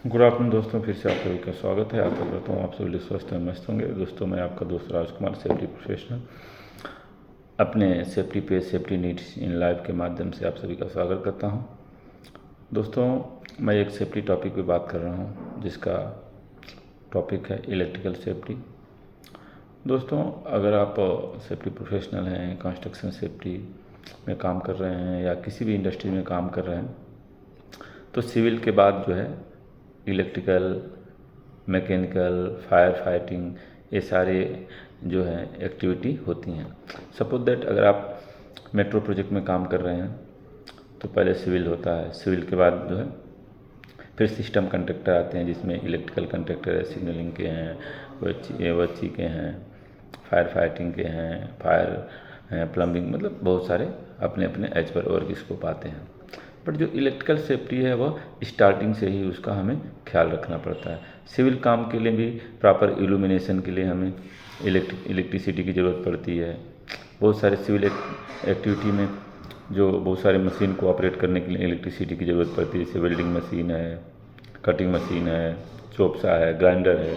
Good afternoon दोस्तों, फिर से आप सभी का स्वागत है। आशा करता हूँ आप सभी स्वस्थ और मस्त होंगे। दोस्तों, मैं आपका दोस्त राजकुमार, सेफ्टी प्रोफेशनल, अपने सेफ्टी पे सेफ्टी नीड्स इन लाइफ के माध्यम से आप सभी का स्वागत करता हूँ। दोस्तों, मैं एक सेफ्टी टॉपिक पे बात कर रहा हूँ जिसका टॉपिक है इलेक्ट्रिकल सेफ्टी। दोस्तों, अगर आप सेफ्टी प्रोफेशनल हैं, कंस्ट्रक्शन सेफ्टी में काम कर रहे हैं या किसी भी इंडस्ट्री में काम कर रहे हैं, तो सिविल के बाद जो है इलेक्ट्रिकल, मैकेनिकल, फायर फाइटिंग, ये सारे जो है एक्टिविटी होती हैं। सपोज दैट अगर आप मेट्रो प्रोजेक्ट में काम कर रहे हैं तो पहले सिविल होता है, सिविल के बाद जो है फिर सिस्टम कंट्रैक्टर आते हैं जिसमें इलेक्ट्रिकल कंट्रैक्टर है, सिग्नलिंग के हैं, एवची के हैं, फायर फाइटिंग के हैं, फायर हैं, प्लम्बिंग, मतलब बहुत सारे अपने अपने एज पर वर्क स्कोप आते हैं। बट जो इलेक्ट्रिकल सेफ्टी है वह स्टार्टिंग से ही उसका हमें ख्याल रखना पड़ता है। सिविल काम के लिए भी प्रॉपर इल्यूमिनेशन के लिए हमें इलेक्ट्रिसिटी की ज़रूरत पड़ती है। बहुत सारे सिविल एक्टिविटी में जो बहुत सारे मशीन को ऑपरेट करने के लिए इलेक्ट्रिसिटी की ज़रूरत पड़ती है, जैसे वेल्डिंग मशीन है, कटिंग मशीन है, चोपसा है, ग्राइंडर है।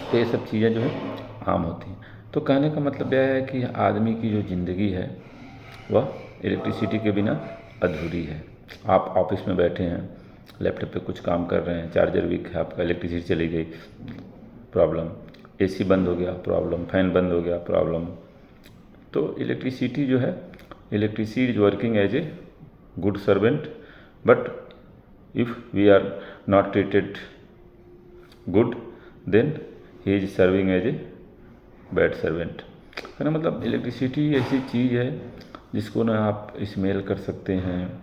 तो ये सब चीज़ें जो है आम होती हैं। तो कहने का मतलब यह है कि आदमी की जो ज़िंदगी है वह इलेक्ट्रिसिटी के बिना अधूरी है। आप ऑफिस में बैठे हैं, लैपटॉप पे कुछ काम कर रहे हैं, चार्जर वीक है आपका, इलेक्ट्रिसिटी चली गई, प्रॉब्लम। एसी बंद हो गया, प्रॉब्लम। फैन बंद हो गया, प्रॉब्लम। तो इलेक्ट्रिसिटी जो है, electricity is working as a good servant, but if we are not treated good then he is serving as a bad servant. कहना मतलब इलेक्ट्रिसिटी ऐसी चीज़ है जिसको ना आप स्मेल कर सकते हैं,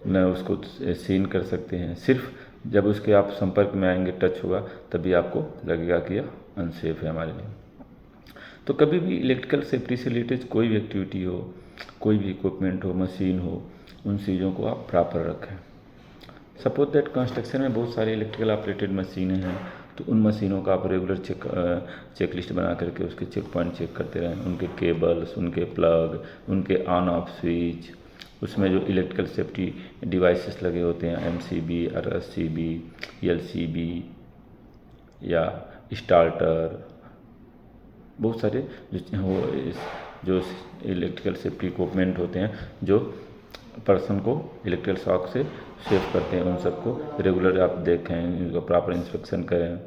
न उसको सीन कर सकते हैं। सिर्फ जब उसके आप संपर्क में आएंगे, टच होगा, तभी आपको लगेगा कि यह अनसेफ है हमारे लिए। तो कभी भी इलेक्ट्रिकल सेफ्टी से रिलेटेड कोई भी एक्टिविटी हो, कोई भी इक्विपमेंट हो, मशीन हो, उन चीज़ों को आप प्रॉपर रखें। सपोज दैट कंस्ट्रक्शन में बहुत सारी इलेक्ट्रिकल ऑपरेटेड मशीनें हैं, तो उन मशीनों का आप रेगुलर चेक लिस्ट बना करके उसके चेक पॉइंट चेक करते रहें, उनके केबल्स, उनके प्लग, उनके ऑन ऑफ स्विच, उसमें जो इलेक्ट्रिकल सेफ्टी डिवाइसेस लगे होते हैं, MCB, RSCB, LCB या स्टार्टर, बहुत सारे जो इलेक्ट्रिकल सेफ्टी इक्विपमेंट होते हैं जो पर्सन को इलेक्ट्रिकल शॉक से सेव करते हैं, उन सबको रेगुलर आप देखें, इनका प्रॉपर इंस्पेक्शन करें,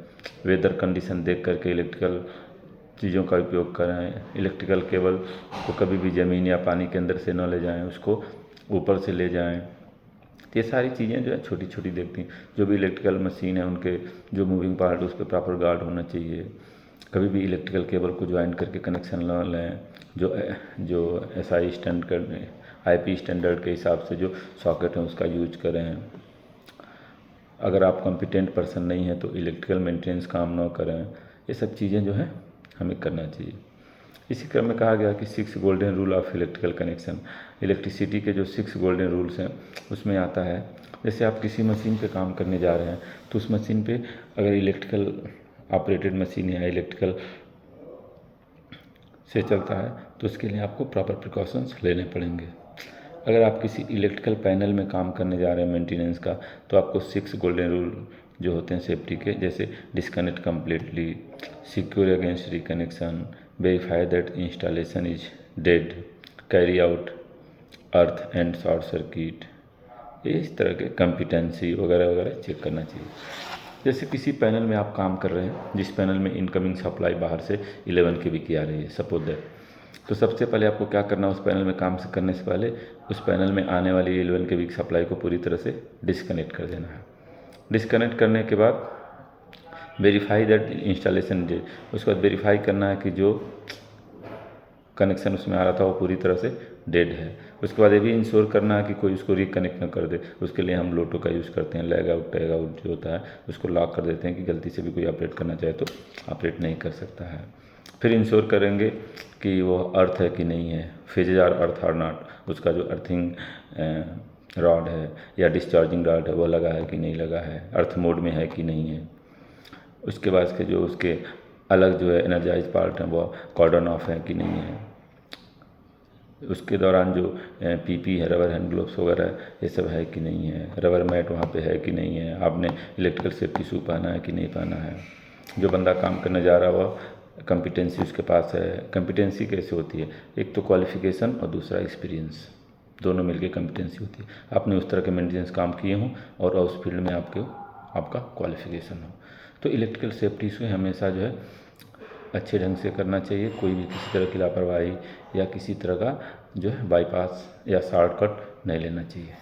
वेदर कंडीशन देख करके इलेक्ट्रिकल चीज़ों का उपयोग करें। इलेक्ट्रिकल केबल को कभी भी ज़मीन या पानी के अंदर से न ले जाएं, उसको ऊपर से ले जाएं। तो ये सारी चीज़ें जो है छोटी छोटी देखती हैं। जो भी इलेक्ट्रिकल मशीन है उनके जो मूविंग पार्ट, उस पर प्रॉपर गार्ड होना चाहिए। कभी भी इलेक्ट्रिकल केबल को ज्वाइन करके कनेक्शन न लें। जो SI स्टैंडर्ड, IP स्टैंडर्ड के हिसाब से जो सॉकेट है उसका यूज करें। अगर आप कॉम्पिटेंट पर्सन नहीं है तो इलेक्ट्रिकल मेंटेनेंस काम न करें। ये सब चीज़ें जो है हमें करना चाहिए। इसी क्रम में कहा गया कि 6 golden rule of electrical connection, electricity के जो 6 गोल्डन रूल्स हैं उसमें आता है, जैसे आप किसी मशीन पे काम करने जा रहे हैं तो उस मशीन पे अगर इलेक्ट्रिकल ऑपरेटेड मशीन है, इलेक्ट्रिकल से चलता है, तो उसके लिए आपको प्रॉपर प्रिकॉशंस लेने पड़ेंगे। अगर आप किसी इलेक्ट्रिकल पैनल में काम करने जा रहे हैं मेंटेनेंस का, तो आपको 6 गोल्डन रूल जो होते हैं सेफ्टी के, जैसे disconnect completely, secure against reconnection, verify that installation is dead, carry out earth and short circuit, इस तरह के कम्पिटेंसी वगैरह वगैरह चेक करना चाहिए। जैसे किसी पैनल में आप काम कर रहे हैं जिस पैनल में इनकमिंग सप्लाई बाहर से 11 kV की आ रही है, सपोज दैट, तो सबसे पहले आपको क्या करना है, उस पैनल में काम करने से पहले उस पैनल में आने वाली 11 kV की सप्लाई को पूरी तरह से डिस्कनेक्ट कर देना है। डिस्कनेक्ट करने के बाद वेरीफाई दैट इंस्टॉलेशन डेट, उसके बाद वेरीफाई करना है कि जो कनेक्शन उसमें आ रहा था वो पूरी तरह से डेड है। उसके बाद ये भी इंश्योर करना है कि कोई उसको रिकनेक्ट ना कर दे। उसके लिए हम लोटो का यूज़ करते हैं, लैग आउट टैग आउट जो होता है उसको लॉक कर देते हैं कि गलती से भी कोई ऑपरेट करना चाहे तो ऑपरेट नहीं कर सकता है। फिर इंश्योर करेंगे कि वो अर्थ है कि नहीं है, phases are earth or not, उसका जो अर्थिंग रॉड है या डिस्चार्जिंग रॉड है वो लगा है कि नहीं लगा है, अर्थ मोड में है कि नहीं है। उसके बाद के जो उसके अलग जो है एनर्जाइज पार्ट है वो कॉर्डन ऑफ है कि नहीं है। उसके दौरान जो पीपी है, रबर हैंड ग्लोव्स वगैरह, ये सब है कि नहीं है, रबर मैट वहाँ पे है कि नहीं है, आपने इलेक्ट्रिकल सेफ्टी शू पहना है कि नहीं पहना है, जो बंदा काम करने जा रहा है वह कम्पिटेंसी उसके पास है। कम्पिटेंसी कैसे होती है, एक तो क्वालिफिकेशन और दूसरा एक्सपीरियंस, दोनों मिलके कम्पिटेंसी होती है। आपने उस तरह के मेंटेनेंस काम किए हों और उस फील्ड में आपका क्वालिफिकेशन हो, तो इलेक्ट्रिकल सेफ्टी से हमेशा जो है अच्छे ढंग से करना चाहिए। कोई भी किसी तरह की लापरवाही या किसी तरह का जो है बाईपास या शॉर्टकट नहीं लेना चाहिए।